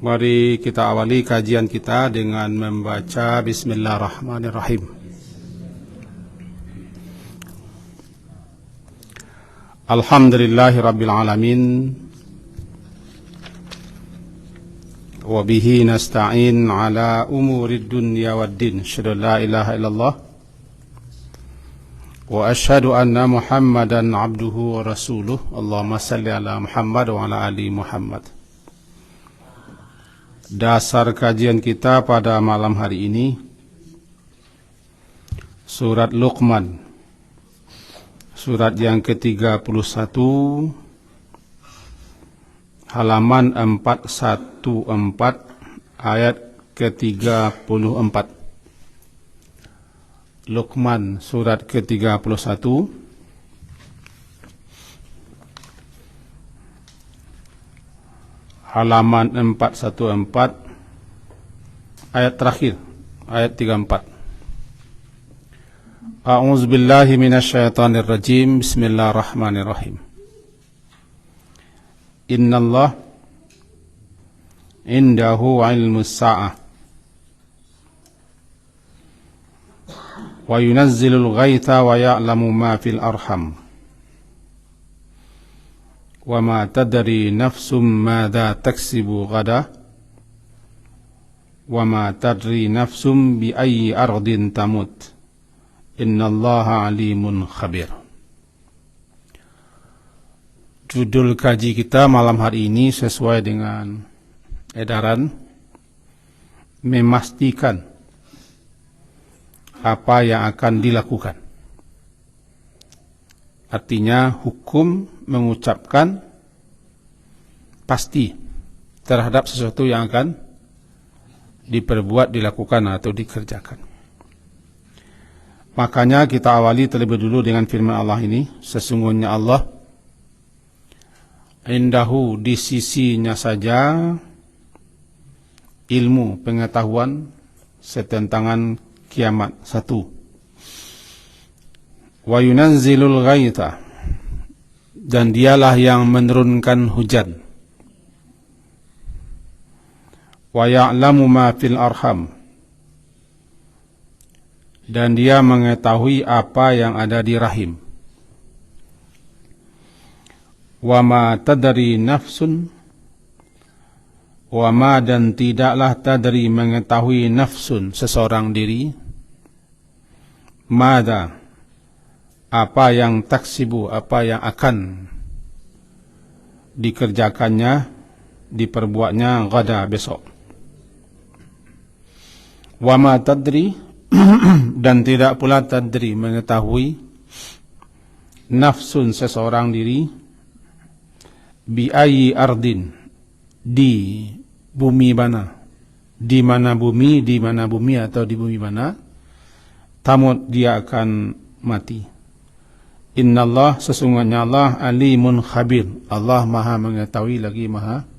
Mari kita awali kajian kita dengan membaca Bismillahirrahmanirrahim. Alhamdulillahirrabbilalamin. Wabihi nasta'in ala umurid dunya waddin. Asyhadu la ilaha illallah wa asyhadu anna Muhammadan abduhu wa rasuluh. Allahumma salli ala Muhammad wa ala ali Muhammad. Dasar kajian kita pada malam hari ini Surat Luqman, surat yang ke-31, halaman 414, ayat ke-34. Luqman surat ke-31, halaman 414, ayat terakhir, ayat 34. A'udzu billahi minasyaitonir rajim. Bismillahirrahmanirrahim. Innallah indahu ilmus sa'ah wa yunazzilul ghaitha wa ya'lamu ma fil arham wa ma tadri nafsum madza taksibu ghada wa ma tadri nafsum bi ayyi ardin tamut innallaha alimun khabir. Judul kaji kita malam hari ini sesuai dengan edaran memastikan apa yang akan dilakukan. Artinya hukum mengucapkan pasti terhadap sesuatu yang akan diperbuat, dilakukan atau dikerjakan. Makanya kita awali terlebih dulu dengan firman Allah ini. Sesungguhnya Allah indahu, di sisinya saja, ilmu pengetahuan setentangan kiamat. Satu. Wa yunazzilul ghaitha, dan dialah yang menurunkan hujan. Wa ya'lamu ma fil arham, dan dia mengetahui apa yang ada di rahim. Wa ma tadri nafsun, wa ma, dan tidaklah tadri mengetahui nafsun, seseorang diri, mada, apa yang taksibu, apa yang akan dikerjakannya, diperbuatnya gada, besok. Wa ma tadri, dan tidak pula tadri mengetahui nafsun, seseorang diri, bi ayyi ardin, di bumi mana, di mana bumi atau di bumi mana, tamut, dia akan mati. Innallah, sesungguhnya Allah, alimun khabir, Allah maha mengetahui lagi maha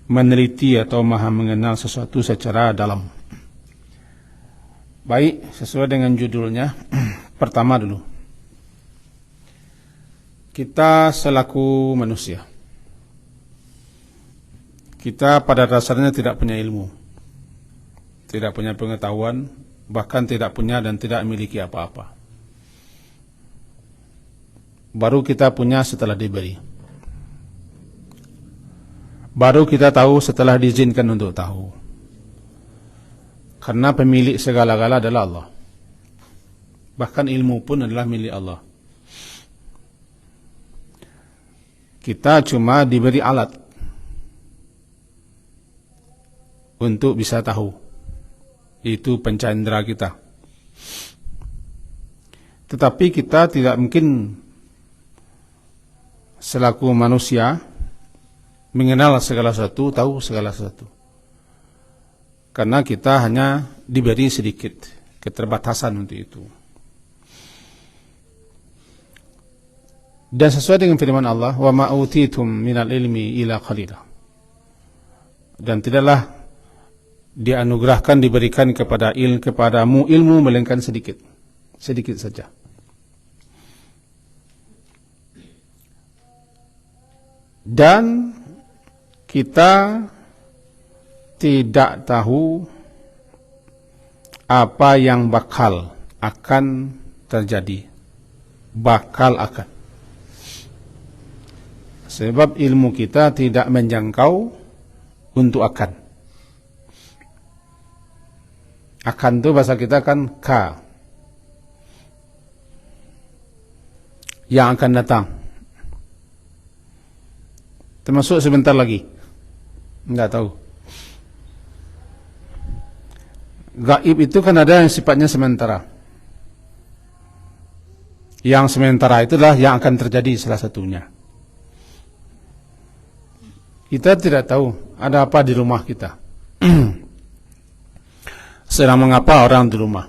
meneliti atau maha mengenal sesuatu secara dalam. Baik, sesuai dengan judulnya. Pertama dulu, kita selaku manusia, kita pada dasarnya tidak punya ilmu, tidak punya pengetahuan, bahkan tidak punya dan tidak memiliki apa-apa. Baru kita punya setelah diberi. Baru kita tahu setelah diizinkan untuk tahu. Karena pemilik segala-gala adalah Allah. Bahkan ilmu pun adalah milik Allah. Kita cuma diberi alat untuk bisa tahu. Itu pencendera kita. Tetapi kita tidak mungkin selaku manusia mengenal segala sesuatu, tahu segala sesuatu. Karena kita hanya diberi sedikit keterbatasan untuk itu. Dan sesuai dengan firman Allah, wa ma utitum minal ilmi ila qalila, dan tidaklah dianugerahkan, diberikan kepadamu ilmu melainkan sedikit saja. Dan kita tidak tahu apa yang bakal akan terjadi. Bakal akan. Sebab ilmu kita tidak menjangkau untuk akan. Akan itu bahasa kita kan ka. Yang akan datang. Termasuk sebentar lagi. Enggak tahu. Gaib itu kan ada yang sifatnya sementara. Yang sementara itulah yang akan terjadi salah satunya. Kita tidak tahu ada apa di rumah kita. Sedang mengapa orang di rumah?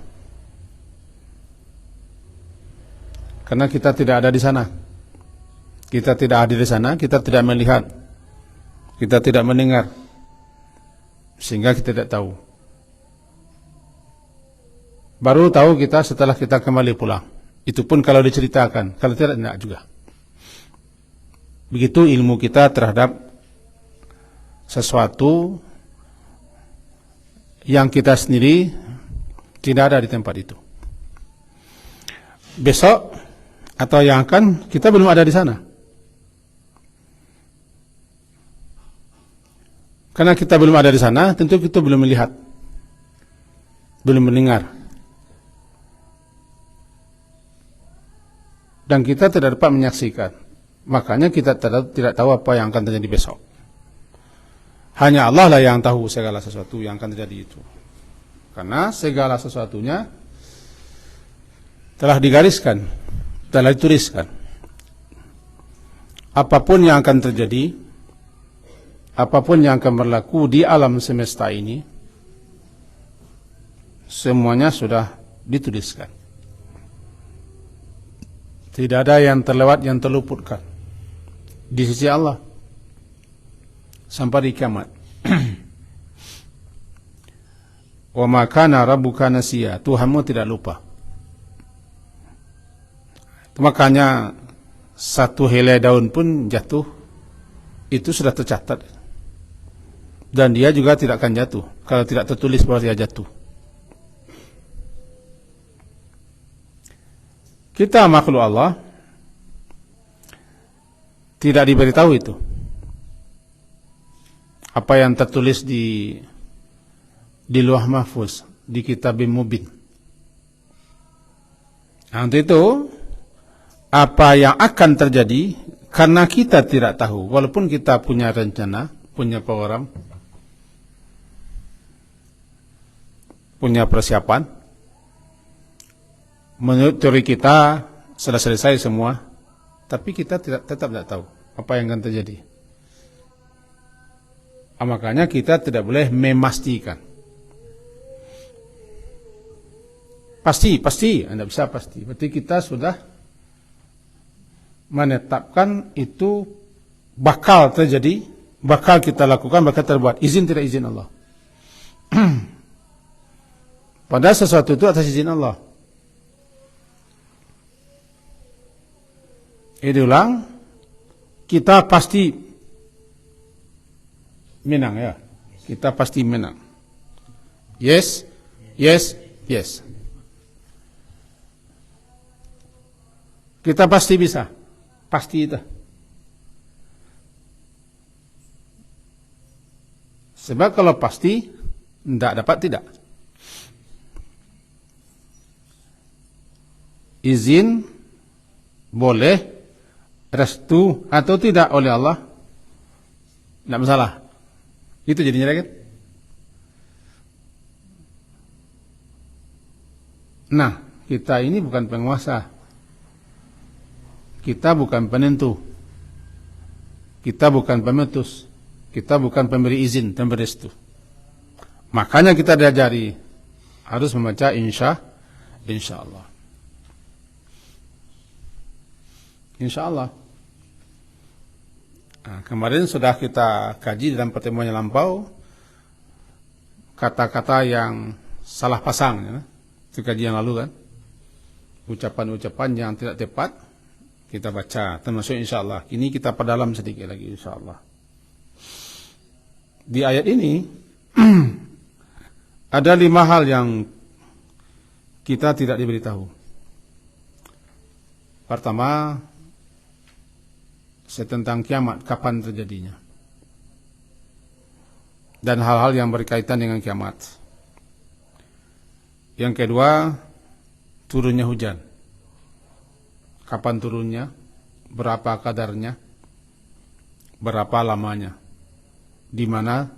Karena kita tidak ada di sana. Kita tidak hadir di sana, kita tidak melihat. Kita tidak mendengar. Sehingga kita tidak tahu. Baru tahu kita setelah kita kembali pulang. Itu pun kalau diceritakan, kalau tidak juga. Begitu ilmu kita terhadap sesuatu yang kita sendiri tidak ada di tempat itu. Besok atau yang akan, kita belum ada di sana. Karena kita belum ada di sana, tentu kita belum melihat, belum mendengar. Dan kita tidak dapat menyaksikan. Makanya kita tidak tahu apa yang akan terjadi besok. Hanya Allah lah yang tahu segala sesuatu yang akan terjadi itu. Karena segala sesuatunya telah digariskan, telah dituliskan. Apapun yang akan terjadi, apapun yang akan berlaku di alam semesta ini, semuanya sudah dituliskan. Tidak ada yang terlewat, yang terluputkan di sisi Allah sampai di kiamat. Wa ma kana rabbuka nasiya, Tuhanmu tidak lupa. Makanya satu helai daun pun jatuh itu sudah tercatat. Dan dia juga tidak akan jatuh kalau tidak tertulis bahwa dia jatuh. Kita makhluk Allah tidak diberitahu itu. Apa yang tertulis di Lauh Mahfuz, di Kitabim Mubin. Nah, untuk itu apa yang akan terjadi karena kita tidak tahu, walaupun kita punya rencana, punya program, punya persiapan. Menurut teori kita sudah selesai semua, tapi kita tetap tidak tahu apa yang akan terjadi. Makanya kita tidak boleh memastikan. Pasti, Anda bisa pasti. Berarti kita sudah menetapkan itu bakal terjadi, bakal kita lakukan, bakal terbuat. Izin tidak izin Allah. Padahal sesuatu itu atas izin Allah. Diulang, kita pasti menang ya. Kita pasti menang. Yes, yes, yes. Kita pasti bisa. Pasti itu. Sebab kalau pasti, tidak dapat tidak. Izin boleh, restu atau tidak oleh Allah, tidak masalah. Itu jadinya kan. Nah, kita ini bukan penguasa. Kita bukan penentu. Kita bukan pemutus. Kita bukan pemberi izin dan restu. Makanya kita diajari harus membaca insya Allah. Insya Allah. Nah, kemarin sudah kita kaji dalam pertemuan yang lampau kata-kata yang salah pasang, ya. Itu kaji yang lalu kan. Ucapan-ucapan yang tidak tepat kita baca, termasuk insya Allah. Ini kita perdalam sedikit lagi insya Allah. Di ayat ini Ada 5 hal yang kita tidak diberitahu. Pertama, tentang kiamat, kapan terjadinya, dan hal-hal yang berkaitan dengan kiamat. Yang kedua, turunnya hujan. Kapan turunnya, berapa kadarnya, berapa lamanya, di mana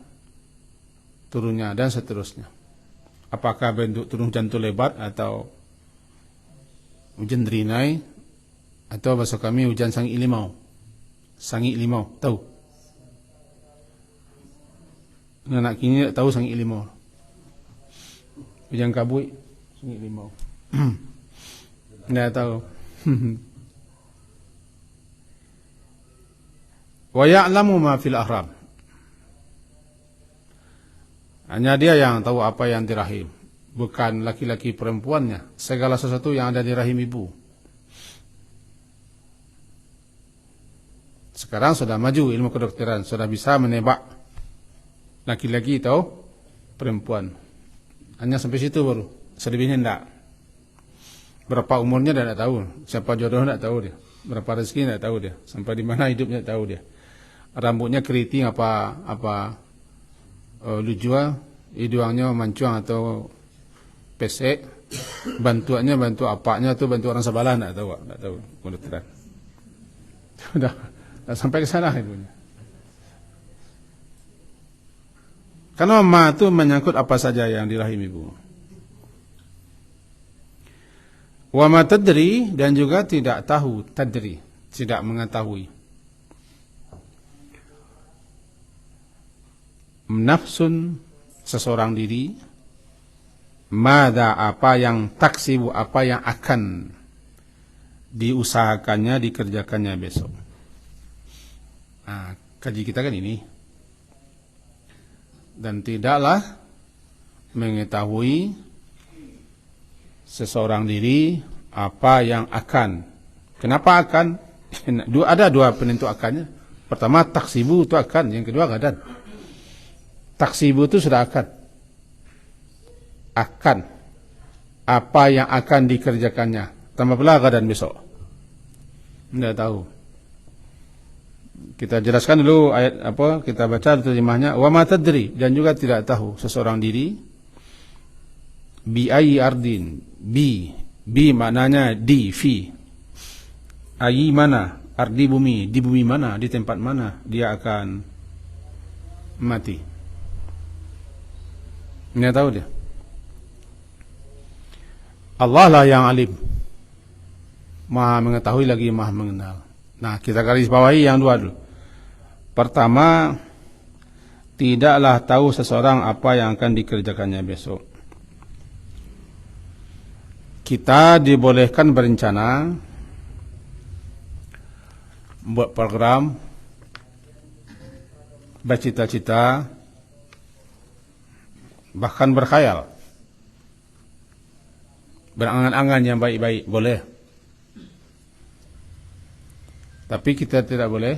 turunnya, dan seterusnya. Apakah bentuk turun hujan itu lebat atau hujan derinai, atau bahasa kami hujan sangi limau. Sangi limau, tahu? Anak kini tak tahu sangi limau. Hujan kabui, sangi limau. Tidak tahu. Wa ya'lamu ma fil ahram. Hanya dia yang tahu apa yang di rahim, bukan laki-laki perempuannya, segala sesuatu yang ada di rahim ibu. Sekarang sudah maju ilmu kedokteran, sudah bisa menebak laki-laki atau perempuan. Hanya sampai situ baru, selebihnya tidak. Berapa umurnya tidak tahu, siapa jodoh tidak tahu dia, berapa rezeki tidak tahu dia, sampai di mana hidupnya tidak tahu dia. Rambutnya keriting apa lujua, hidungnya mancuang atau pesek, bantuannya bantu apanya tuh bantu orang sebelah tidak tahu kedokteran. Sudah sampai ke sana ibunya. Karena ma itu menyangkut apa saja yang di rahim ibu. Wa ma tadri, dan juga tidak tahu, tadri, tidak mengetahui. Nafsun, seseorang diri, mada, apa yang taksibu, apa yang akan diusahakannya, dikerjakannya besok. Nah, kaji kita kan ini. Dan tidaklah mengetahui seseorang diri apa yang akan. Kenapa akan? Ada 2 penentu akannya. Pertama taksibu, itu akan. Yang kedua gadan. Taksibu itu sudah akan apa yang akan dikerjakannya, tambah pula gadan besok. Tidak tahu. Kita jelaskan dulu ayat apa, kita baca terjemahnya. Wa ma tadri, dan juga tidak tahu seseorang diri bi ayyi ardin, bi maknanya di, fi, ayyi mana, ardi bumi, di bumi mana, di tempat mana dia akan mati. Tidak tahu dia. Allah lah yang alim, maha mengetahui lagi maha mengenal. Nah, kita garis bawahi yang 2 dulu. Pertama, tidaklah tahu seseorang apa yang akan dikerjakannya besok. Kita dibolehkan berencana, buat program, bercita-cita, bahkan berkhayal, berangan-angan yang baik-baik, boleh. Tapi kita tidak boleh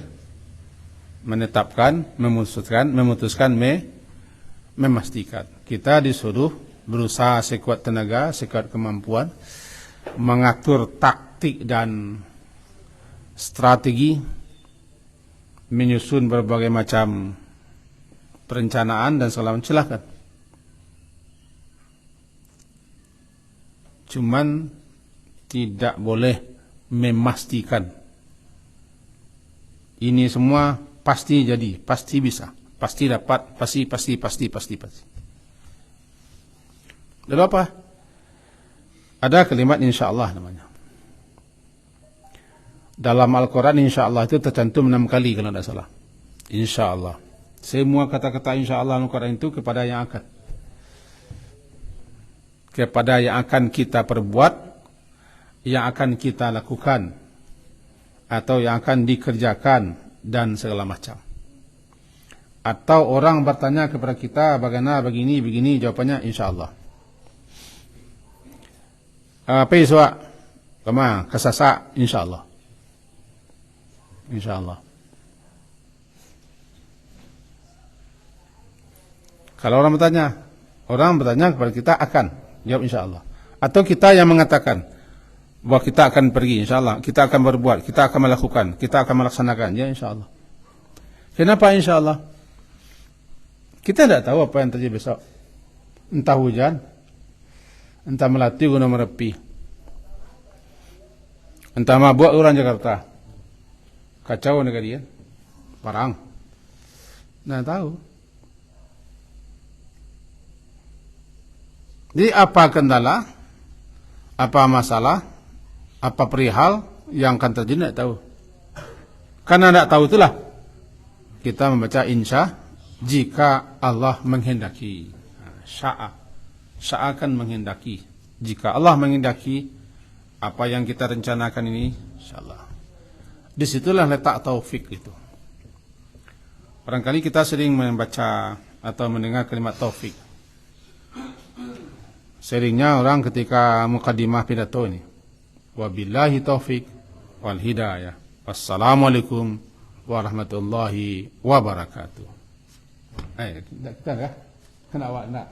menetapkan, memutuskan, memastikan. Kita disuruh berusaha sekuat tenaga, sekuat kemampuan, mengatur taktik dan strategi, menyusun berbagai macam perencanaan dan segala macam. Silakan. Cuman tidak boleh memastikan. Ini semua pasti jadi, pasti bisa, pasti dapat, pasti. Lalu apa? Ada kalimat insyaallah namanya. Dalam Al-Quran insyaallah itu tercantum 6 kali kalau tidak salah. Insyaallah. Semua kata-kata insyaallah Al-Quran itu kepada yang akan. Kepada yang akan kita perbuat, yang akan kita lakukan, atau yang akan dikerjakan, dan segala macam. Atau orang bertanya kepada kita bagaimana begini, jawabannya insyaallah. Apa iswa? Kama kasasa insyaallah. Insyaallah. Kalau orang bertanya kepada kita akan jawab insya Allah. Atau kita yang mengatakan bahwa kita akan pergi insya Allah, kita akan berbuat, kita akan melakukan, kita akan melaksanakan, ya insya Allah. Kenapa insya Allah? Kita tidak tahu apa yang terjadi besok. Entah hujan, entah melati gunung Merapi, entah mabuk orang Jakarta, kacau negara dia, parang. Nah tahu. Jadi apa kendala, apa masalah, apa perihal yang akan terjadi tidak tahu. Karena tidak tahu itulah kita membaca insya jika Allah menghendaki. Sya'a akan menghendaki. Jika Allah menghendaki apa yang kita rencanakan ini, insyaallah. Disitulah letak taufik itu. Barangkali kita sering membaca atau mendengar kalimat taufik. Seringnya orang ketika mukadimah pidato ini, wabillahi taufik wal hidayah. Wassalamualaikum warahmatullahi wabarakatuh. Kita enggak? Kena awak enggak?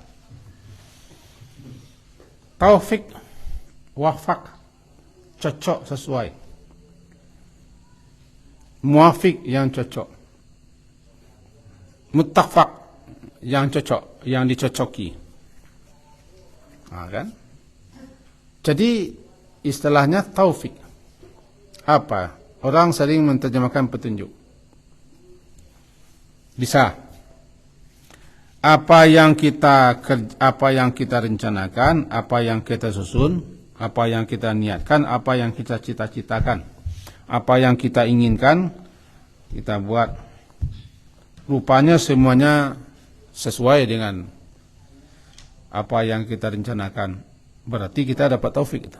Taufik, wafak, cocok sesuai. Muafik yang cocok. Muttafaq yang cocok, yang dicocoki. Kan? Jadi istilahnya taufik. Apa? Orang sering menerjemahkan petunjuk. Bisa. Apa yang kita rencanakan, apa yang kita susun, apa yang kita niatkan, apa yang kita cita-citakan, apa yang kita inginkan, kita buat. Rupanya semuanya sesuai dengan apa yang kita rencanakan. Berarti kita dapat taufik.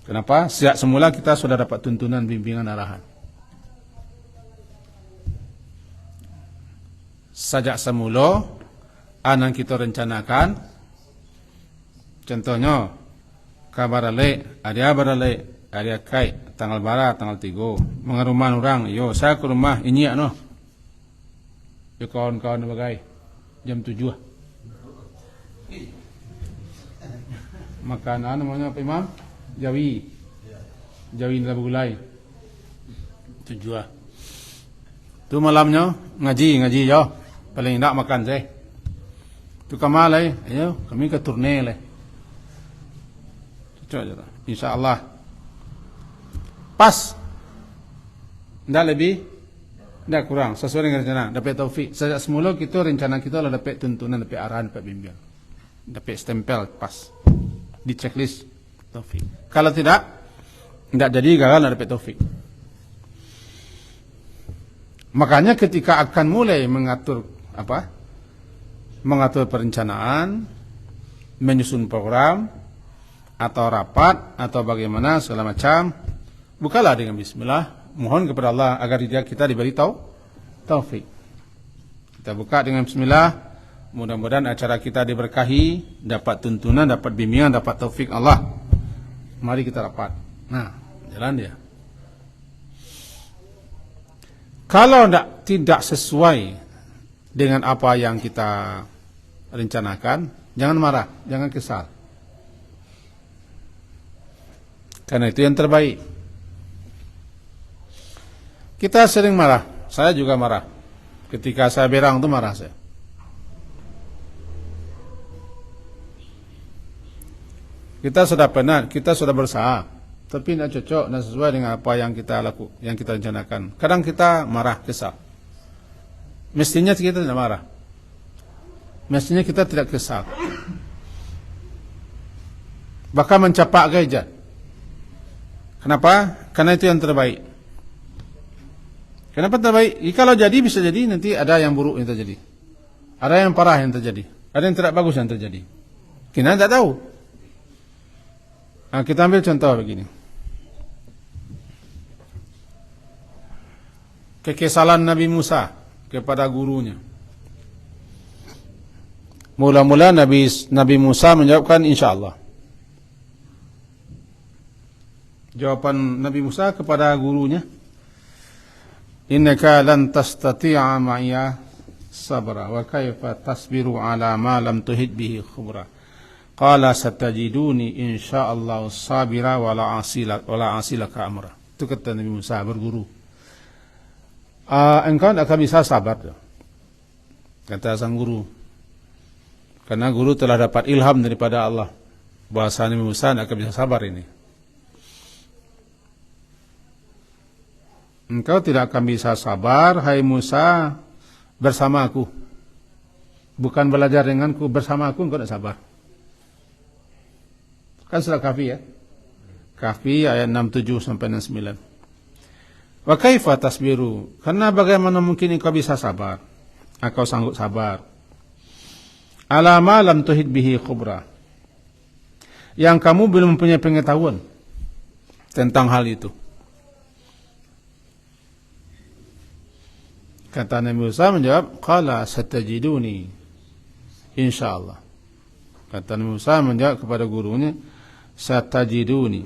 Kenapa? Sejak semula kita sudah dapat tuntunan, bimbingan, arahan. Sejak semula anak kita rencanakan. Contohnya kabar ale, ada kai tanggal bara, tanggal 3 mengerumah orang. Yo, saya ke rumah ini ano. Yo kawan-kawan bagai jam 7. Makan namanya apa Imam? Jawi dalam gulai. 7. Tu malamnya ngaji yo. Paling tidak makan saya. Tu kamalai, ayo kami ke turne le. Cocok insyaallah. Pas. Tidak lebih, tidak kurang, sesuai dengan rencana, dapat taufik. Sejak semula kita rencana kita adalah dapat tuntunan, dapat arahan, dapat bimbingan. Dapat stempel pas di checklist taufik. Kalau tidak jadi gagal, tidak dapat taufik. Makanya ketika akan mulai mengatur perencanaan, menyusun program atau rapat atau bagaimana segala macam, bukalah dengan bismillah, mohon kepada Allah agar kita diberi taufik. Kita buka dengan bismillah, mudah-mudahan acara kita diberkahi, dapat tuntunan, dapat bimbingan, dapat taufik Allah. Mari kita rapat. Nah, jalan dia. Kalau tidak sesuai dengan apa yang kita rencanakan, jangan marah, jangan kesal. Karena itu yang terbaik. Kita sering marah, saya juga marah. Ketika saya berang itu marah saya. Kita sudah pernah, kita sudah berusaha, tapi tidak cocok, tidak sesuai dengan apa yang kita yang kita rencanakan. Kadang kita marah, kesal. Mestinya kita tidak marah. Mestinya kita tidak kesal. Bahkan mencapak gajah. Kenapa? Karena itu yang terbaik. Kenapa terbaik? Kalau jadi bisa jadi nanti ada yang buruk yang terjadi. Ada yang parah yang terjadi. Ada yang tidak bagus yang terjadi. Kita tidak tahu. Nah, kita ambil contoh begini. Kekesalan Nabi Musa kepada gurunya. Mula-mula Nabi Musa menjawabkan insyaallah. Jawaban Nabi Musa kepada gurunya, innaka lan tastati'a ma'iya sabra wa kaifa tasbiru ala ma lam tuhid bihi khubra. Qala satajiduni insyaallah sabira wala asilaka amra. Itu kata Nabi Musa berguru. Engkau akan bisa sabar, kata sang guru. Karena guru telah dapat ilham daripada Allah bahasa Nabi Musa akan bisa sabar ini. Engkau tidak akan bisa sabar, hai Musa, bersama aku. Bukan belajar denganku, bersama aku engkau tidak sabar. Kan surah Kahfi ya. Kahfi ayat 67 sampai 69. Wa kaifa tasbiru? Karena bagaimana mungkin engkau bisa sabar? Engkau sanggup sabar. Ala ma lam tuhid bihi khubra. Yang kamu belum punya pengetahuan tentang hal itu. Kata Nabi Musa menjawab, qala satajiduni insyaallah. Kata Nabi Musa menjawab kepada gurunya, satajiduni,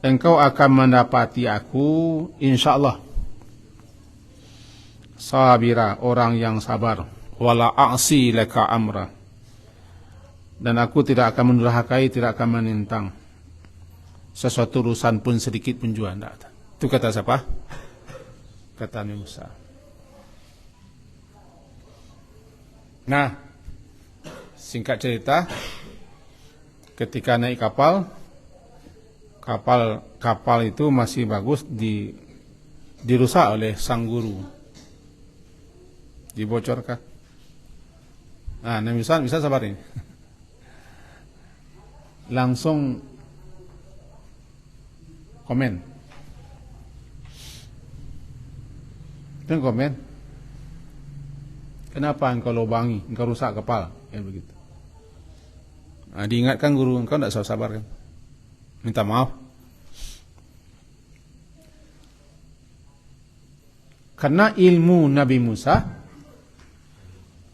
engkau akan mendapati aku insyaallah sabira, orang yang sabar, wala a'si laka amra, dan aku tidak akan mendurhakai, tidak akan menentang sesuatu urusan pun sedikit pun juga tidak. Itu kata siapa? Kata Nabi Musa. Nah, singkat cerita, ketika naik kapal itu masih bagus dirusak oleh sang guru, dibocorkan. Nah, Nabi Musa bisa sabar ini. Langsung komen. Dan komen, kenapa engkau lubangi, engkau rusak kapal, ya begitu. Nah, diingatkan guru, engkau tidak sabar kan? Minta maaf. Karena ilmu Nabi Musa,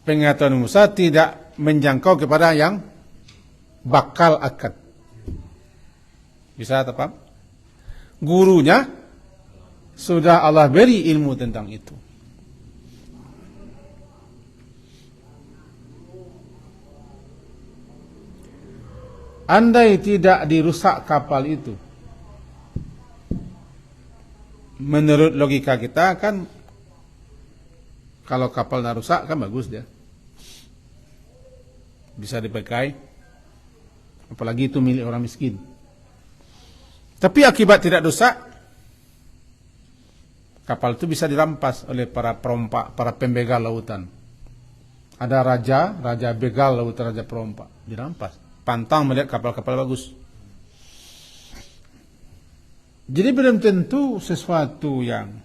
pengetahuan Musa tidak menjangkau kepada yang bakal akan. Bisa tepat? Gurunya sudah Allah beri ilmu tentang itu. Andai tidak dirusak kapal itu, menurut logika kita kan, kalau kapal tidak rusak kan bagus dia, bisa dipakai, apalagi itu milik orang miskin. Tapi akibat tidak rusak, kapal itu bisa dirampas oleh para perompak, para pembegal lautan. Ada raja begal lautan, raja perompak, dirampas. Pantang melihat kapal-kapal bagus. Jadi belum tentu sesuatu yang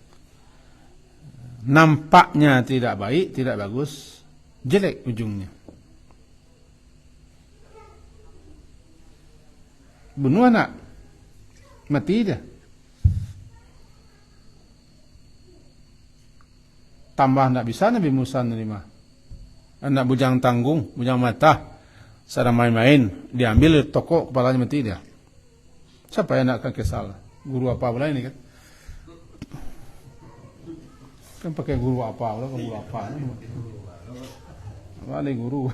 nampaknya tidak baik, tidak bagus, jelek ujungnya. Bunuh anak, mati dia. Tambah tidak bisa Nabi Musa menerima. Anak bujang tanggung, bujang mata, sedang main-main, diambil toko, kepalanya mati dia. Siapa yang nak kesal? Guru apa pula ini kan? Kan pakai guru apa pula, guru apa? Apa nih guru?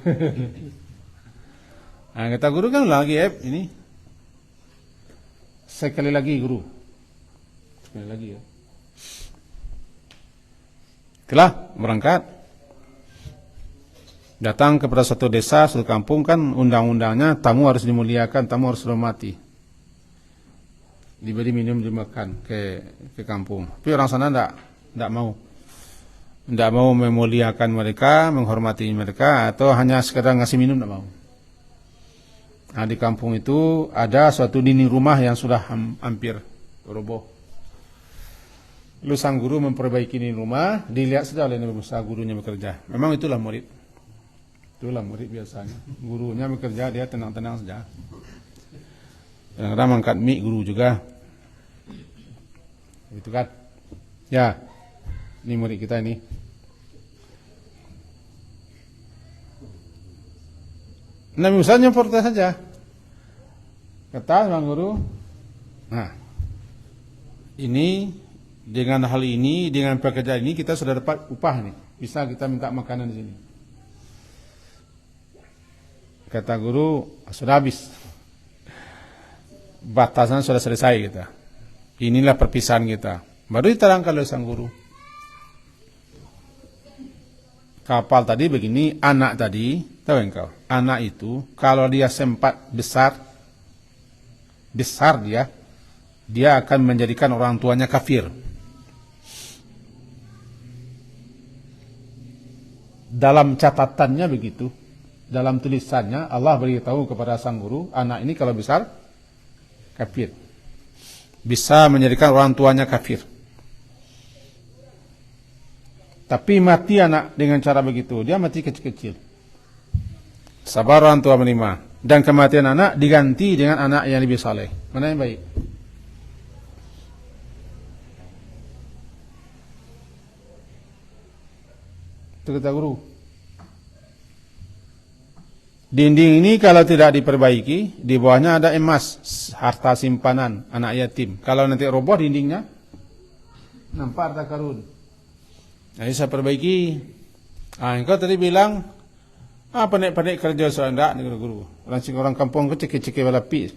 Nah, kata guru kan lagi ini. Sekali lagi guru. Sekali lagi ya. Telah berangkat. Datang kepada suatu desa, suatu kampung, kan undang-undangnya tamu harus dimuliakan, tamu harus dihormati. Diberi minum, dimakan ke kampung. Tapi orang sana tidak mau. Tidak mau memuliakan mereka, menghormati mereka, atau hanya sekedar ngasih minum, tidak mau. Nah, di kampung itu ada suatu dinding rumah yang sudah hampir roboh. Lalu sang guru memperbaiki dinding rumah, dilihat saja oleh Nabi Musa, gurunya bekerja. Memang itulah murid. Itulah murid biasanya. Gurunya bekerja, dia tenang-tenang saja. Kadang-kadang angkat mic guru juga. Gitu kan? Ya, ini murid kita ini. Nabi Musa nyemprot saja. Kata sang guru, nah, ini dengan hal ini, dengan pekerjaan ini kita sudah dapat upah nih. Bisa kita minta makanan di sini. Kata guru, sudah habis. Batasan sudah selesai kita. Inilah perpisahan kita. Baru diterangkan oleh sang guru. Kapal tadi begini, anak tadi, tahu engkau? Anak itu kalau dia sempat besar dia akan menjadikan orang tuanya kafir. Dalam catatannya begitu, dalam tulisannya Allah beritahu kepada sang guru, anak ini kalau besar kafir, bisa menjadikan orang tuanya kafir. Tapi mati anak dengan cara begitu, dia mati kecil-kecil. Sabar orang tua menerima, dan kematian anak diganti dengan anak yang lebih saleh. Mana yang baik? Itu kata guru. Dinding ini kalau tidak diperbaiki, di bawahnya ada emas, harta simpanan anak yatim. Kalau nanti roboh dindingnya, nampak harta karun. Nah, saya perbaiki. Engkau tadi bilang, panik-panik kerja serendak ni guru. Orang kampung ke cekik-cekik balapi.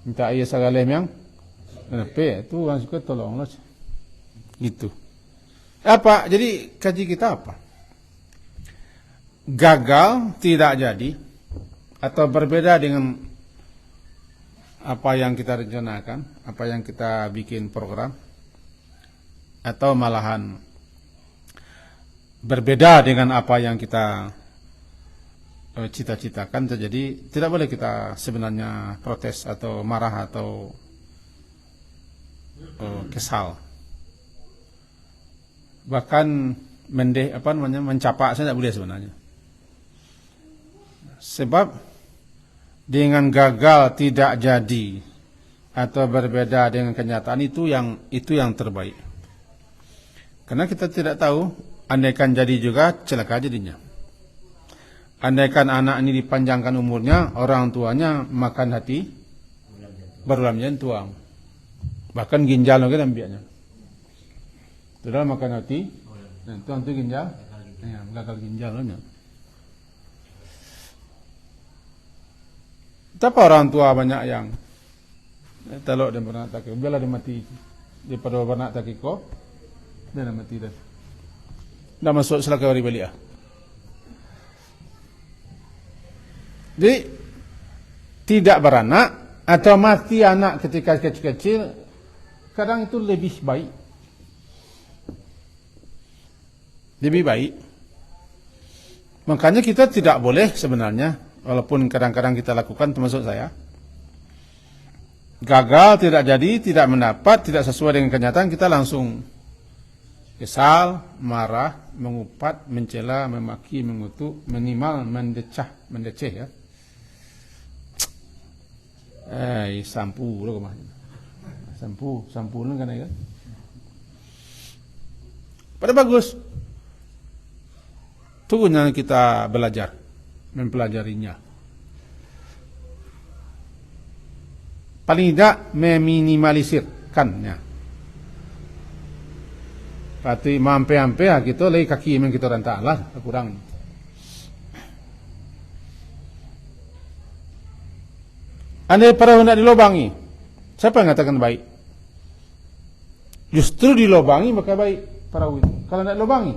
Minta ayah sagaleh yang lepe, itu orang suka tolonglah. Gitu. Apa? Jadi kaji kita apa? Gagal, tidak jadi, atau berbeda dengan apa yang kita rencanakan, apa yang kita bikin program, atau malahan berbeda dengan apa yang kita cita-citakan terjadi, tidak boleh kita sebenarnya protes atau marah atau kesal. Bahkan mencapak saya tidak boleh sebenarnya. Sebab dengan gagal tidak jadi atau berbeda dengan kenyataan itu yang terbaik. Karena kita tidak tahu, andaikan jadi juga celaka jadinya. Andaikan anak ini dipanjangkan umurnya, orang tuanya makan hati, berulamnya tuang. Bahkan ginjal lagi ambilnya. Sudah makan hati, tuang tu ginjal, gagal ginjal lagi. Tapi orang tua banyak yang telok dan beranak takik, biarlah dia mati daripada beranak takik kok, dia dah mati dah. Dah masuk selaka hari balik. Jadi tidak beranak atau mati anak ketika kecil-kecil, kadang itu lebih baik. Lebih baik. Makanya kita tidak boleh sebenarnya, walaupun kadang-kadang kita lakukan, termasuk saya, gagal, tidak jadi, tidak mendapat, tidak sesuai dengan kenyataan, kita langsung kesal, marah, mengupat, mencela, memaki, mengutuk, minimal mendeceh ya. Sampu lo kemana? Sampu lo kan ya. Pada bagus. Tunggunya kita belajar, mempelajarinya. Paling tidak meminimalisirkannya. Pati mampe-ampe gitu lagi kaki yang kita rentak lah kurang. Andai perahu tidak dilobangi, siapa yang mengatakan baik? Justru dilobangi maka baik perahu itu. Kalau tidak dilobangi,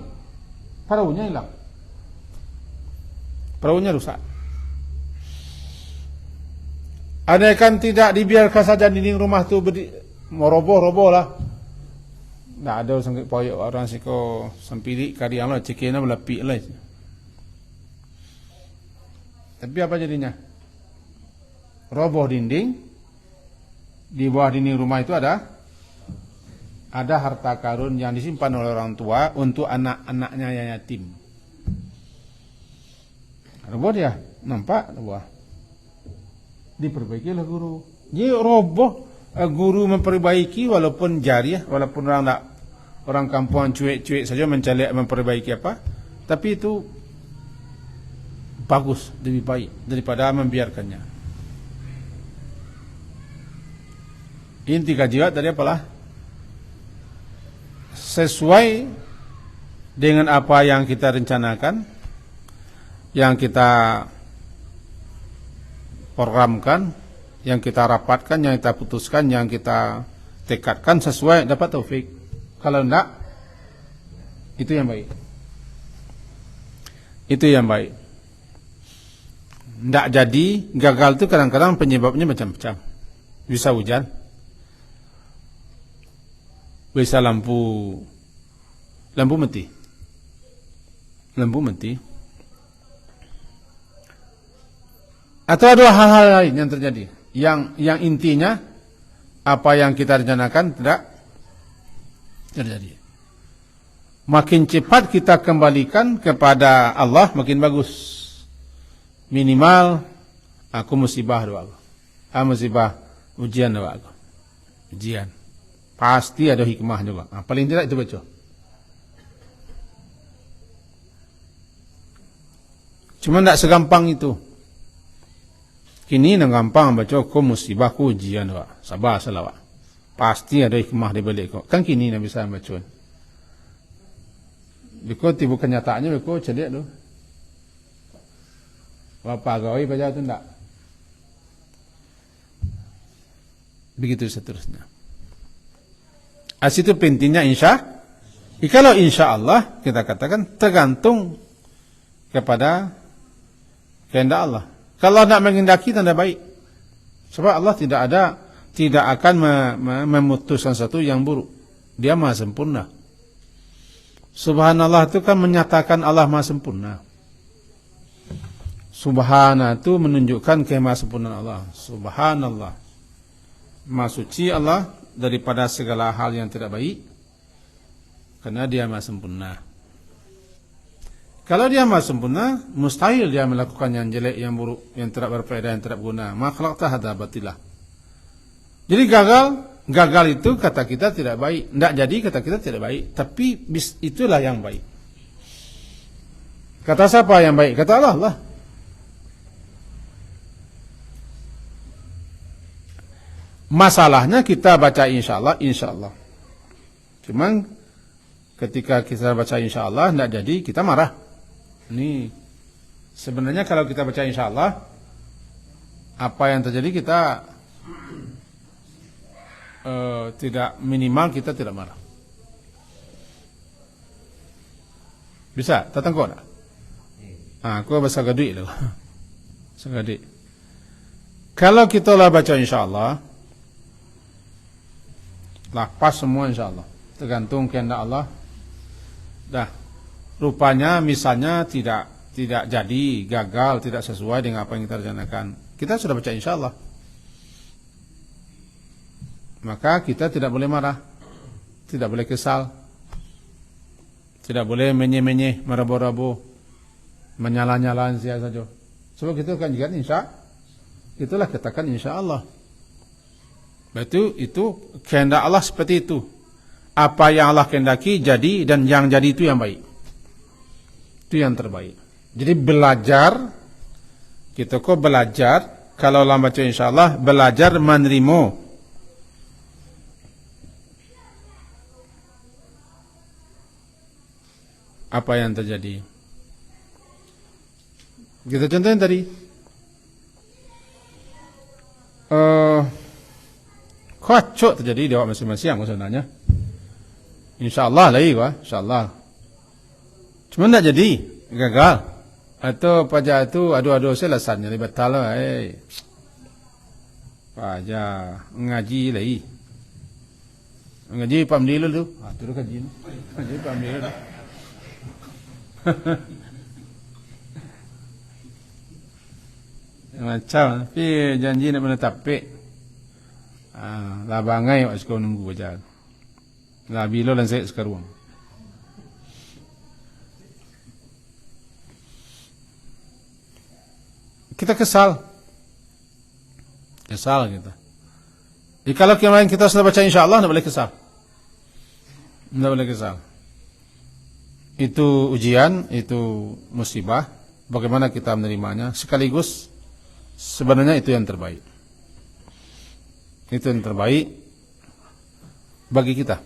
perahunya hilang. Perahunya rusak. Andaikan tidak dibiarkan saja dinding rumah itu meroboh-roboh lah. Nah, ada sangkut poyok orang siko sempirik kari Allah cekena melapik lah. Tapi apa jadinya? Roboh dinding. Di bawah dinding rumah itu ada harta karun yang disimpan oleh orang tua untuk anak-anaknya yang yatim. Roboh dia, nampak roboh. Diperbaikilah guru. Jadi roboh, guru memperbaiki walaupun jariah, walaupun orang kampung cuek-cuek saja mencari memperbaiki apa, tapi itu bagus, lebih baik daripada membiarkannya. Inti kajian tadi apalah? Sesuai dengan apa yang kita rencanakan, yang kita programkan, yang kita rapatkan, yang kita putuskan, yang kita tekadkan sesuai, dapat taufik. Kalau enggak, itu yang baik. Itu yang baik. Enggak jadi, gagal itu kadang-kadang penyebabnya macam-macam. Bisa hujan, bisa lampu mati, atau ada hal-hal lain yang terjadi, yang intinya apa yang kita rencanakan tidak terjadi. Makin cepat kita kembalikan kepada Allah, makin bagus. Minimal aku musibah doa aku, musibah ujian doa aku, ujian pasti ada hikmah juga. Paling tidak itu baca. Cuma tidak segampang itu. Kini nak gampang baca ko musibah ko ujian doa, sabar salawat. Pasti ada hikmah di balik kok. Kan kini nak bisa baca. Biko tibu kenyataannya biko cedik tu. Bapa gawe baca tu enggak. Begitu seterusnya. Itu pentingnya kalau insya Allah kita katakan tergantung kepada kehendak Allah. Kalau tidak menghendaki tanda baik. Sebab Allah tidak akan memutuskan satu yang buruk. Dia Maha sempurna. Subhanallah itu kan menyatakan Allah Maha sempurna. Subhana itu menunjukkan kemahasempurnaan Allah. Subhanallah. Maha suci Allah daripada segala hal yang tidak baik. Karena dia Maha sempurna. Kalau dia Maha sempurna, mustahil dia melakukan yang jelek, yang buruk, yang tidak berfaedah, yang tidak berguna. Ma khalaqta hadza batilah. Jadi gagal itu kata kita tidak baik. Tidak jadi kata kita tidak baik. Tapi itulah yang baik. Kata siapa yang baik? Kata Allah lah. Masalahnya kita baca insya Allah. Cuman ketika kita baca insya Allah tidak jadi, kita marah. Ini sebenarnya kalau kita baca insya Allah, apa yang terjadi kita tidak minimal kita tidak marah. Bisa, tatang kau tak? Aku bahasa gadui lah. Bahasa gadui. Kalau kita lah baca insya Allah, lah pas semua insya Allah. Tergantung kehendak Allah. Dah, rupanya misalnya tidak jadi, gagal, tidak sesuai dengan apa yang kita rencanakan. Kita sudah baca insya Allah. Maka kita tidak boleh marah, tidak boleh kesal, tidak boleh menye-menye, merabu-rabu, menyala-nyalan sia saja. Sebab kita kan juga itulah katakan insya Allah. Itu kehendak Allah seperti itu. Apa yang Allah kehendaki jadi, dan yang jadi itu yang baik. Itu yang terbaik. Jadi belajar, kita kok belajar, kalau Allah baca insya Allah, belajar menerima apa yang terjadi. Kita contohin tadi. Kacau terjadi di awak masing-masing sebenarnya. InsyaAllah lagi InsyaAllah. Cuma tidak jadi, gagal. Atau pajak itu adu-adu selasan jadi batal lah. Pajak ngaji lagi. Ngaji pamdil dulu. Terus kaji. Ngaji pamdil dulu. Macam tapi janji nak menetapi. Lah bangai wak sekarang nunggu baca. Lah bila lan saya sekarang. Kita kesal kita. Kalau kemarin kita sudah baca insyaAllah, tidak boleh kesal. Itu ujian, itu musibah. Bagaimana kita menerimanya? Sekaligus sebenarnya itu yang terbaik. Itu yang terbaik bagi kita.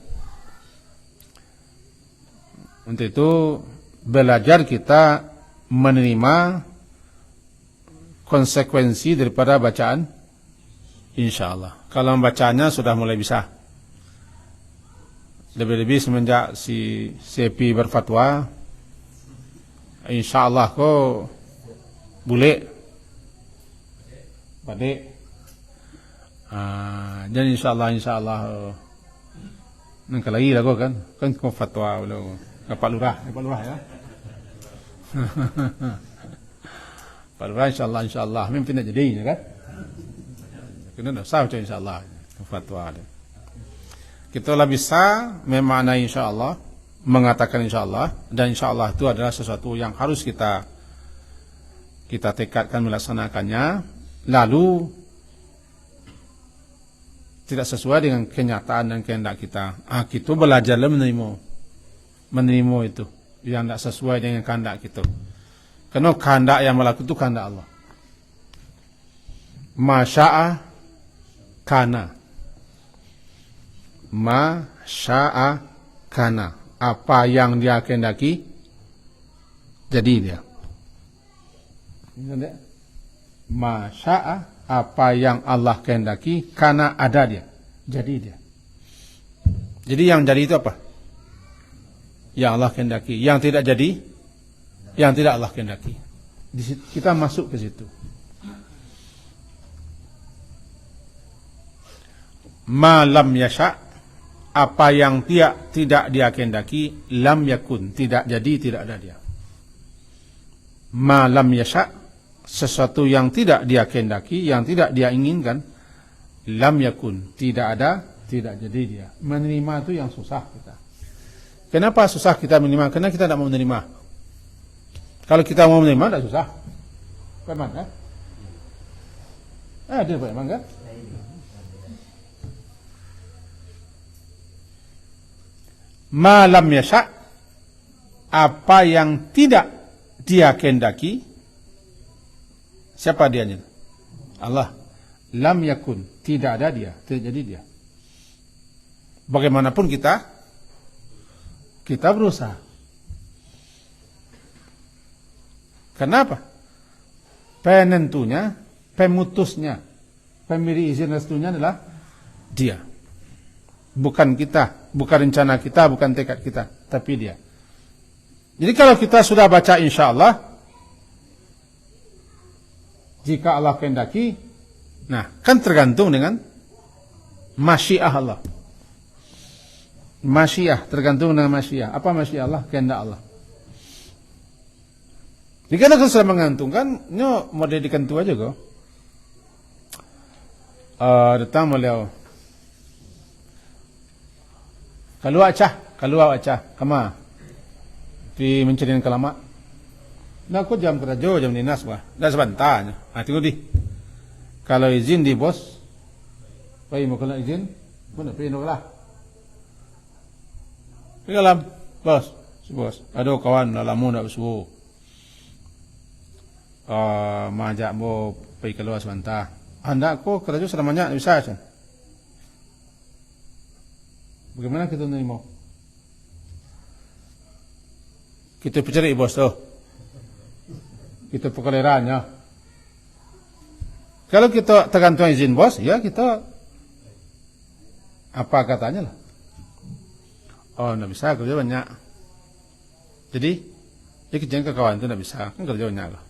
Untuk itu belajar kita menerima konsekuensi daripada bacaan insyaallah. Kalau membacanya sudah mulai bisa. Lebih-lebih semenjak si Sepi berfatwa, insyaallah kok boleh balik. Dan insyaallah nangka lagi lah kok kan kau fatwa belum. Pak Lurah ya. Pak Lurah insyaallah mungkin nak jadi kan. Kena dah sah macam insyaallah fatwa dia. Kita lah bisa memaknai insyaallah, mengatakan insyaallah, dan insyaallah itu adalah sesuatu yang harus kita tekadkan melaksanakannya, lalu tidak sesuai dengan kenyataan dan kehendak kita. Kita belajarlah menerima itu yang tidak sesuai dengan kehendak kita. Karena kehendak yang berlaku itu kehendak Allah. Masya'a kana. Masya'a kana. Apa yang dia kehendaki, jadi dia. Masya'a, apa yang Allah kehendaki, kana ada dia, jadi dia. Jadi yang jadi itu apa? Yang Allah kehendaki. Yang tidak jadi, yang tidak Allah kehendaki. Kita masuk ke situ. Malam yasha, apa yang tidak dia kehendaki, lam yakun, tidak jadi, tidak ada dia. Malam yasha, sesuatu yang tidak dia kehendaki, yang tidak dia inginkan, lam yakun, tidak ada, tidak jadi dia. Menerima itu yang susah kita. Kenapa susah kita menerima? Karena kita tidak mau menerima. Kalau kita mau menerima, tidak susah. Bagaimana kan? Ada bagaimana kan? Malam yasha, apa yang tidak dia kehendaki, siapa dianya? Allah. Lam yakun, tidak ada dia, tidak jadi dia. Bagaimanapun kita berusaha. Kenapa? Penentunya, pemutusnya, pemberi izin restunya adalah dia. Bukan kita, bukan rencana kita, bukan tekad kita, tapi dia. Jadi kalau kita sudah baca insyaallah, jika Allah kehendaki, nah kan tergantung dengan masyiah Allah. Masyiah, tergantung dengan masyiah. Apa masyiah Allah? Kehendak Allah. Jika kita sudah mengantungkan, nyo mau dedikan tu aja kok. Datang beliau. Keluar acah, kama. Di mencarian kelama. Nah, aku jam kerja, jam dinas bah. Dah sebentar. Tengok di. Kalau izin di bos, baik mau kena izin, mana pergi nak lah. Pergi dalam, bos, si bos. Ada kawan dalam nak bersuruh. Majak mau pergi keluar sebentar. Anda aku kerja sudah banyak bisa kan? Bagaimana kita menerima? Kita percari bos tu. Kita pekerjaannya. Kalau kita tergantung izin bos, ya kita apa katanya lah. Oh, tidak bisa kerja banyak. Jadi, ya kerjaan ke kawan itu tidak bisa, kan kerja banyak lah.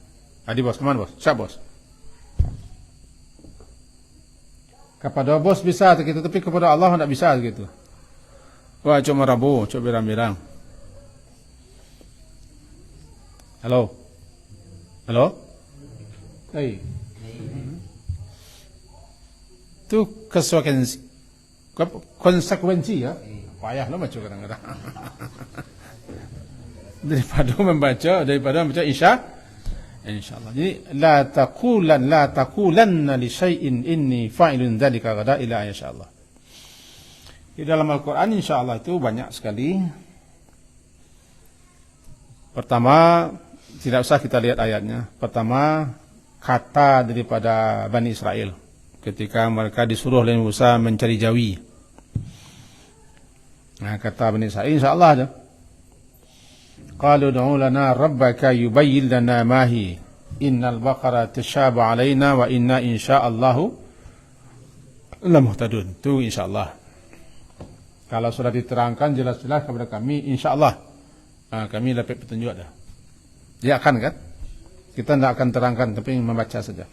Adi bos, kemana bos? Siap bos. Kepada bos bisa gitu, tapi kepada Allah tidak bisa gitu. Wah, cuma Rabu, cuma birang-birang. Halo. Hey. Itu konsekuensi ya. Payah lah macam kadang-kadang. daripada membaca insyaallah. Jadi la taqulanna li syai'in inni fa'ilun dzalika ghadan ila insyaallah. Di dalam Al-Qur'an insyaallah itu banyak sekali. Pertama, tidak usah kita lihat ayatnya. Pertama, kata daripada Bani Israel ketika mereka disuruh oleh Musa mencari jawi. Nah, kata Bani Israel insyaallah aja. qalu ud'u lana rabbaka yubayyin lana ma hi innal baqara tashabu alaina wa inna insyaallahu lamuhtadun. Itu insyaallah. Kalau sudah diterangkan jelas-jelas kepada kami, insyaallah kami dapat petunjuk dah. Dia akan kan? Kita tidak akan terangkan, tapi membaca saja.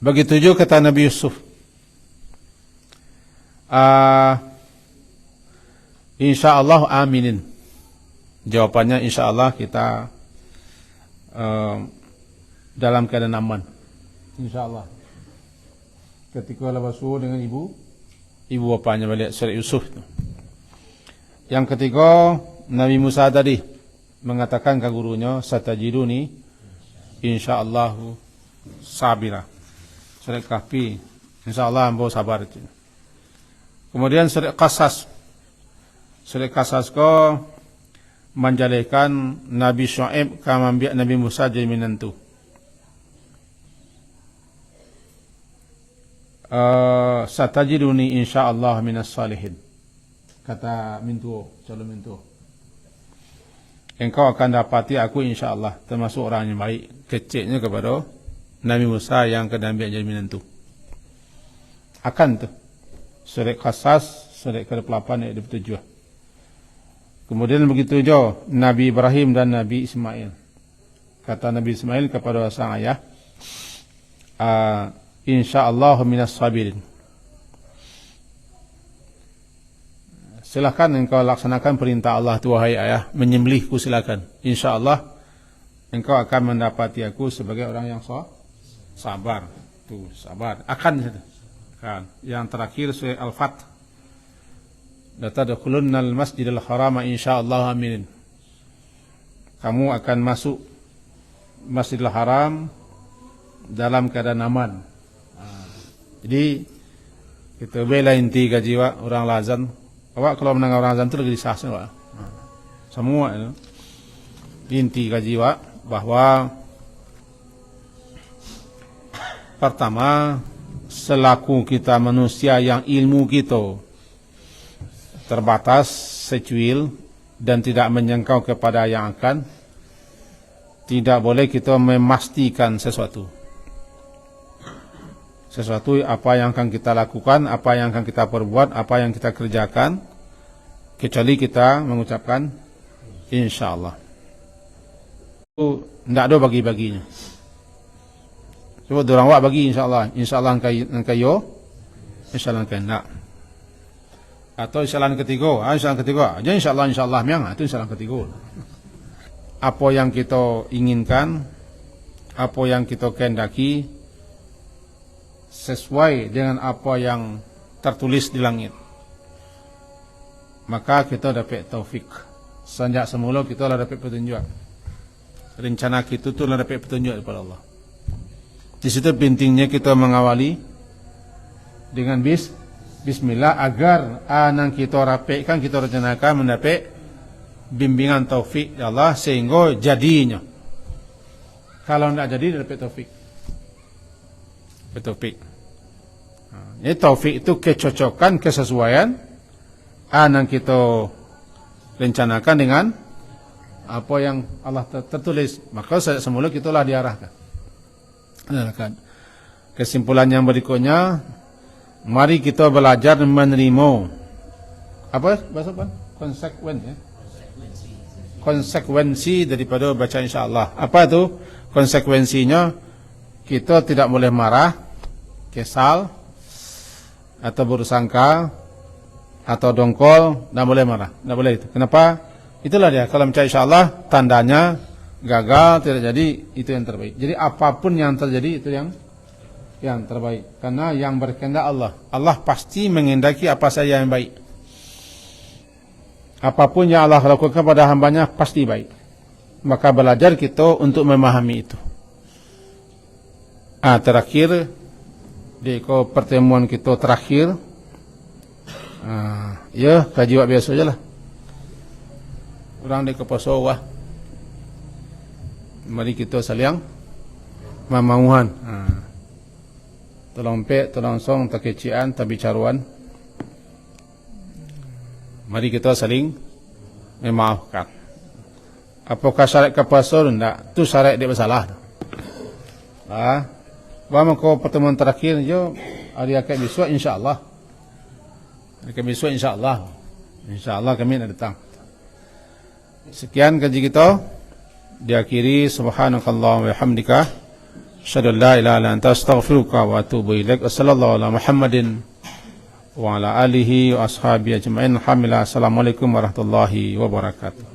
Begitu juga kata Nabi Yusuf. InsyaAllah aminin. Jawabannya insyaAllah kita dalam keadaan aman. InsyaAllah. Ketika lepas suhu dengan ibu bapanya balik surat Yusuf. Yang ketiga, Nabi Musa tadi mengatakan ke gurunya, satajiduni insyaallah sabira. Surat Kahfi, insyaallah ambo sabar. Kemudian surat Qasas. Surat Qasas ko menjadikan Nabi Syuaib kama ambiak Nabi Musa jadi menentu. Satajiduni insyaallah minas salihin. Kata mintu, calon mintu. Engkau akan dapati aku insyaAllah termasuk orang yang baik. Kecilnya kepada Nabi Musa yang kena ambil jadi menantu. Akan tu. Surat Qasas, surat ke-8 ayat 27. Kemudian begitu juga Nabi Ibrahim dan Nabi Ismail. Kata Nabi Ismail kepada sang ayah, insyaallah minas sabirin. Silakan engkau laksanakan perintah Allah tu wahai ayah, menyembelihku silakan. InsyaAllah engkau akan mendapati aku sebagai orang yang sabar. Tu sabar. Akan kan. Yang terakhir surah Al-Fath. Latadkhulunnal masjidal harama insyaallah aminin. Kamu akan masuk Masjidil Haram dalam keadaan aman. Jadi kita bela inti kajiwa orang lazan. Awak kalau mendengar orang azan itu lagi disahkan awak. Semua itu. Inti kaji awak bahwa pertama, selaku kita manusia yang ilmu kita terbatas, secuil dan tidak menjangkau kepada yang akan, tidak boleh kita memastikan sesuatu. Sesuatu apa yang akan kita lakukan, apa yang akan kita perbuat, apa yang kita kerjakan, kecuali kita mengucapkan insyaallah. Itu tidak ada bagi-baginya. Coba dorang awak bagi insyaallah, insyaallah engkau yo, insyaallah engkau nak. Atau insyaallah ketiga, insyaallah ketiga, aja insyaallah miang, itu insyaallah ketiga. Apa yang kita inginkan, apa yang kita kehendaki sesuai dengan apa yang tertulis di langit, maka kita dapat taufik. Sejak semula kita lah dapat petunjuk. Rencana kita tu lah dapat petunjuk daripada Allah. Di situ pentingnya kita mengawali dengan bismillah agar yang kita rapatkan, kita rencanakan mendapat bimbingan taufik dari Allah sehingga jadinya. Kalau tidak jadi dapat taufik. Taufik. Ini taufik itu kecocokan, kesesuaian yang kita rencanakan dengan apa yang Allah tertulis. Maka semula kita lah diarahkan. Kesimpulan yang berikutnya, mari kita belajar menerima apa bahasa apa? Konsekuensi daripada baca insyaallah. Apa itu konsekuensinya? Kita tidak boleh marah, kesal, atau bersangka, atau dongkol, tidak boleh marah, tidak boleh itu. Kenapa? Itulah dia. Kalau mencari insyaallah, tandanya gagal, tidak jadi, itu yang terbaik. Jadi apapun yang terjadi itu yang terbaik. Karena yang berkehendak Allah. Allah pasti menghendaki apa saja yang baik. Apapun yang Allah lakukan pada hambanya pasti baik. Maka belajar kita untuk memahami itu. Terakhir di pertemuan kita terakhir, ya kaji wak biasa je lah. Orang di keposo wah. Mari kita saling memauhan. Tolong pek, tolong song, tak kecian, tak bicaruan. Mari kita saling memaafkan. Apakah syarat kapasal? Tidak. Itu syarat dia bersalah. Bahawa kau pertemuan terakhir jo hari akad besok insyaAllah. Hari akad besok insyaAllah. InsyaAllah kami nak datang. Sekian kaji kita. Diakhiri subhanakallah wa bihamdika asyhadu an la ilaha illa anta astaghfiruka wa atubu ilaik. Wassallallahu ala Muhammadin wa ala alihi wa ashabihi ajma'in. Alhamdulillah. Assalamualaikum warahmatullahi wabarakatuh.